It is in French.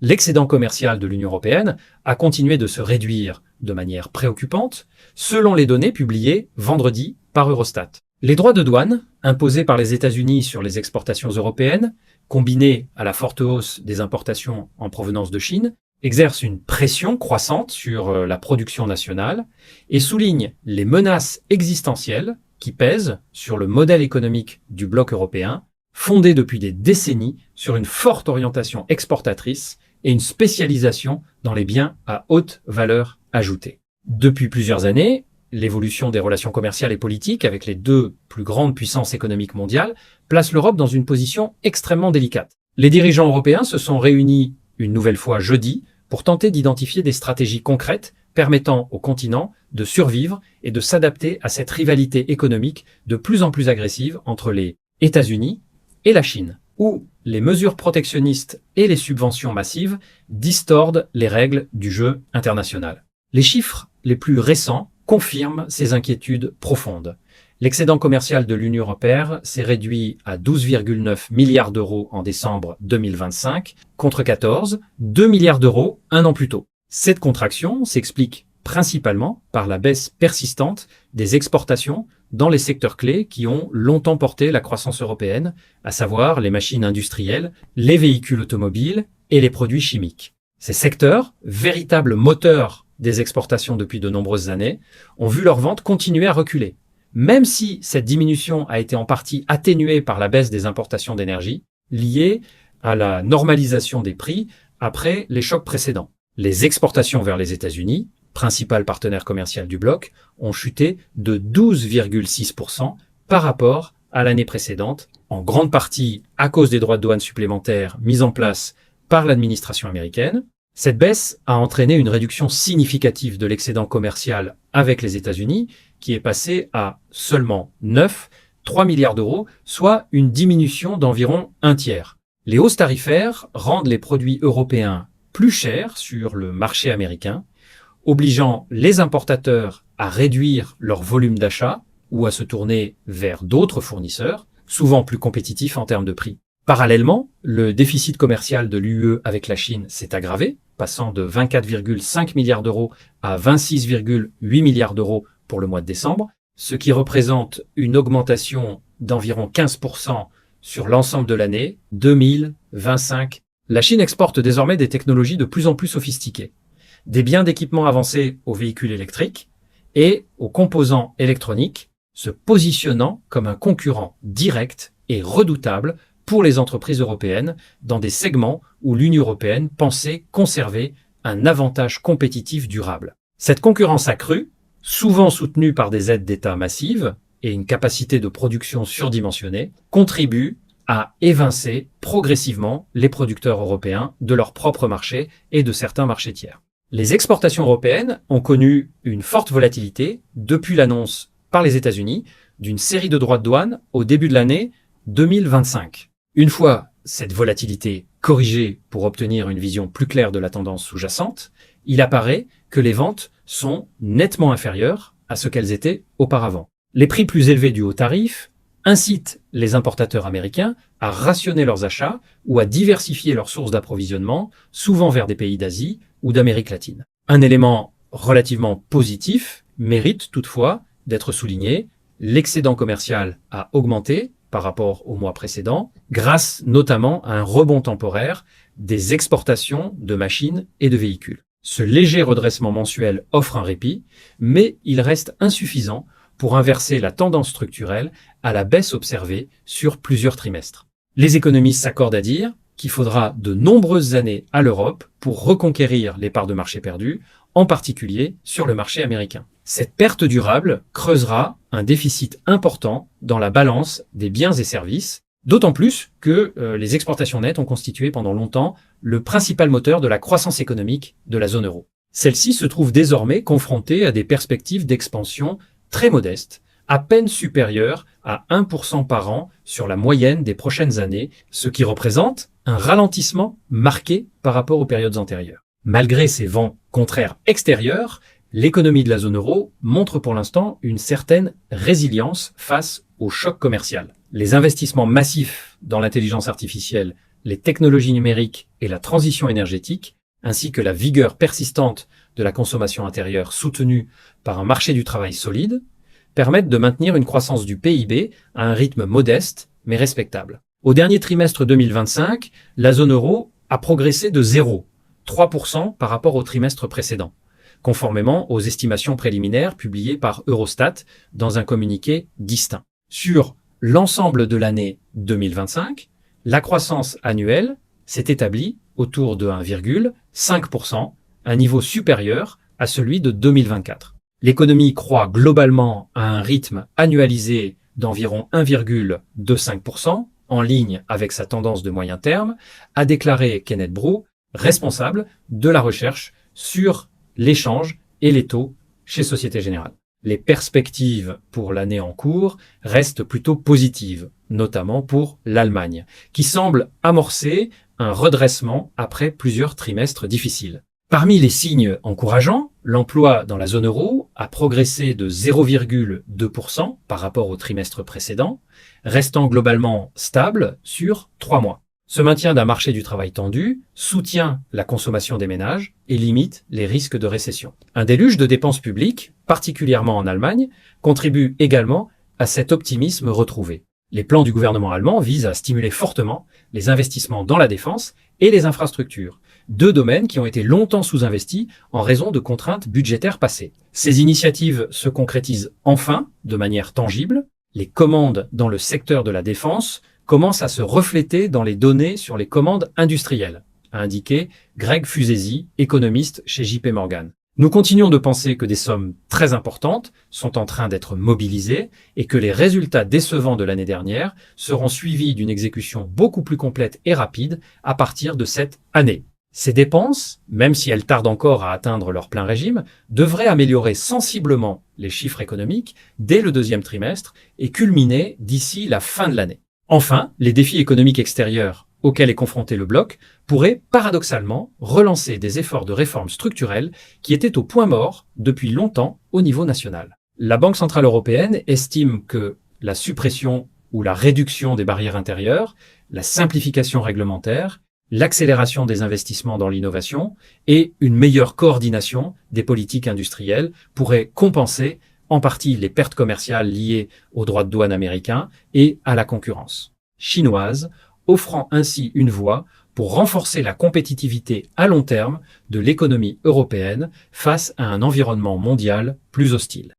L'excédent commercial de l'Union européenne a continué de se réduire de manière préoccupante, selon les données publiées vendredi par Eurostat. Les droits de douane imposés par les États-Unis sur les exportations européennes, combinés à la forte hausse des importations en provenance de Chine, exercent une pression croissante sur la production nationale et soulignent les menaces existentielles qui pèsent sur le modèle économique du bloc européen, fondé depuis des décennies sur une forte orientation exportatrice et une spécialisation dans les biens à haute valeur ajoutée. Depuis plusieurs années, l'évolution des relations commerciales et politiques avec les deux plus grandes puissances économiques mondiales place l'Europe dans une position extrêmement délicate. Les dirigeants européens se sont réunis une nouvelle fois jeudi pour tenter d'identifier des stratégies concrètes permettant au continent de survivre et de s'adapter à cette rivalité économique de plus en plus agressive entre les États-Unis et la Chine, où les mesures protectionnistes et les subventions massives distordent les règles du jeu international. Les chiffres les plus récents confirment ces inquiétudes profondes. L'excédent commercial de l'Union européenne s'est réduit à 12,9 milliards d'euros en décembre 2025, contre 2 milliards d'euros un an plus tôt. Cette contraction s'explique principalement par la baisse persistante des exportations dans les secteurs clés qui ont longtemps porté la croissance européenne, à savoir les machines industrielles, les véhicules automobiles et les produits chimiques. Ces secteurs, véritables moteurs des exportations depuis de nombreuses années, ont vu leurs ventes continuer à reculer. Même si cette diminution a été en partie atténuée par la baisse des importations d'énergie, liée à la normalisation des prix après les chocs précédents. Les exportations vers les États-Unis, principal partenaire commercial du bloc, ont chuté de 12,6% par rapport à l'année précédente, en grande partie à cause des droits de douane supplémentaires mis en place par l'administration américaine. Cette baisse a entraîné une réduction significative de l'excédent commercial avec les États-Unis, qui est passé à seulement 3 milliards d'euros, soit une diminution d'environ un tiers. Les hausses tarifaires rendent les produits européens plus chers sur le marché américain, obligeant les importateurs à réduire leur volume d'achat ou à se tourner vers d'autres fournisseurs, souvent plus compétitifs en termes de prix. Parallèlement, le déficit commercial de l'UE avec la Chine s'est aggravé, passant de 24,5 milliards d'euros à 26,8 milliards d'euros pour le mois de décembre, ce qui représente une augmentation d'environ 15% sur l'ensemble de l'année 2025. La Chine exporte désormais des technologies de plus en plus sophistiquées, des biens d'équipement avancés aux véhicules électriques et aux composants électroniques, se positionnant comme un concurrent direct et redoutable pour les entreprises européennes dans des segments où l'Union européenne pensait conserver un avantage compétitif durable. Cette concurrence accrue, souvent soutenue par des aides d'État massives et une capacité de production surdimensionnée, contribue à évincer progressivement les producteurs européens de leur propre marché et de certains marchés tiers. Les exportations européennes ont connu une forte volatilité depuis l'annonce par les États-Unis d'une série de droits de douane au début de l'année 2025. Une fois cette volatilité corrigée pour obtenir une vision plus claire de la tendance sous-jacente, il apparaît que les ventes sont nettement inférieures à ce qu'elles étaient auparavant. Les prix plus élevés du haut tarif incitent les importateurs américains à rationner leurs achats ou à diversifier leurs sources d'approvisionnement, souvent vers des pays d'Asie ou d'Amérique latine. Un élément relativement positif mérite toutefois d'être souligné. L'excédent commercial a augmenté par rapport au mois précédent, grâce notamment à un rebond temporaire des exportations de machines et de véhicules. Ce léger redressement mensuel offre un répit, mais il reste insuffisant pour inverser la tendance structurelle à la baisse observée sur plusieurs trimestres. Les économistes s'accordent à dire qu'il faudra de nombreuses années à l'Europe pour reconquérir les parts de marché perdues, en particulier sur le marché américain. Cette perte durable creusera un déficit important dans la balance des biens et services, d'autant plus que les exportations nettes ont constitué pendant longtemps le principal moteur de la croissance économique de la zone euro. Celle-ci se trouve désormais confrontée à des perspectives d'expansion très modestes, à peine supérieures à 1% par an sur la moyenne des prochaines années, ce qui représente un ralentissement marqué par rapport aux périodes antérieures. Malgré ces vents contraires extérieurs, l'économie de la zone euro montre pour l'instant une certaine résilience face au choc commercial. Les investissements massifs dans l'intelligence artificielle les technologies numériques et la transition énergétique, ainsi que la vigueur persistante de la consommation intérieure soutenue par un marché du travail solide, permettent de maintenir une croissance du PIB à un rythme modeste mais respectable. Au dernier trimestre 2025, la zone euro a progressé de 0,3% par rapport au trimestre précédent, conformément aux estimations préliminaires publiées par Eurostat dans un communiqué distinct. Sur l'ensemble de l'année 2025, la croissance annuelle s'est établie autour de 1,5%, un niveau supérieur à celui de 2024. L'économie croît globalement à un rythme annualisé d'environ 1,25%, en ligne avec sa tendance de moyen terme, a déclaré Kenneth Brou, responsable de la recherche sur l'échange et les taux chez Société Générale. Les perspectives pour l'année en cours restent plutôt positives, notamment pour l'Allemagne, qui semble amorcer un redressement après plusieurs trimestres difficiles. Parmi les signes encourageants, l'emploi dans la zone euro a progressé de 0,2% par rapport au trimestre précédent, restant globalement stable sur 3 mois. Ce maintien d'un marché du travail tendu soutient la consommation des ménages et limite les risques de récession. Un déluge de dépenses publiques, particulièrement en Allemagne, contribue également à cet optimisme retrouvé. Les plans du gouvernement allemand visent à stimuler fortement les investissements dans la défense et les infrastructures, deux domaines qui ont été longtemps sous-investis en raison de contraintes budgétaires passées. Ces initiatives se concrétisent enfin de manière tangible. Les commandes dans le secteur de la défense commencent à se refléter dans les données sur les commandes industrielles, a indiqué Greg Fusesi, économiste chez JP Morgan. Nous continuons de penser que des sommes très importantes sont en train d'être mobilisées et que les résultats décevants de l'année dernière seront suivis d'une exécution beaucoup plus complète et rapide à partir de cette année. Ces dépenses, même si elles tardent encore à atteindre leur plein régime, devraient améliorer sensiblement les chiffres économiques dès le deuxième trimestre et culminer d'ici la fin de l'année. Enfin, les défis économiques extérieurs auxquels est confronté le bloc pourraient paradoxalement relancer des efforts de réforme structurelle qui étaient au point mort depuis longtemps au niveau national. La Banque centrale européenne estime que la suppression ou la réduction des barrières intérieures, la simplification réglementaire, l'accélération des investissements dans l'innovation et une meilleure coordination des politiques industrielles pourraient compenser en partie les pertes commerciales liées aux droits de douane américains et à la concurrence chinoise, offrant ainsi une voie pour renforcer la compétitivité à long terme de l'économie européenne face à un environnement mondial plus hostile.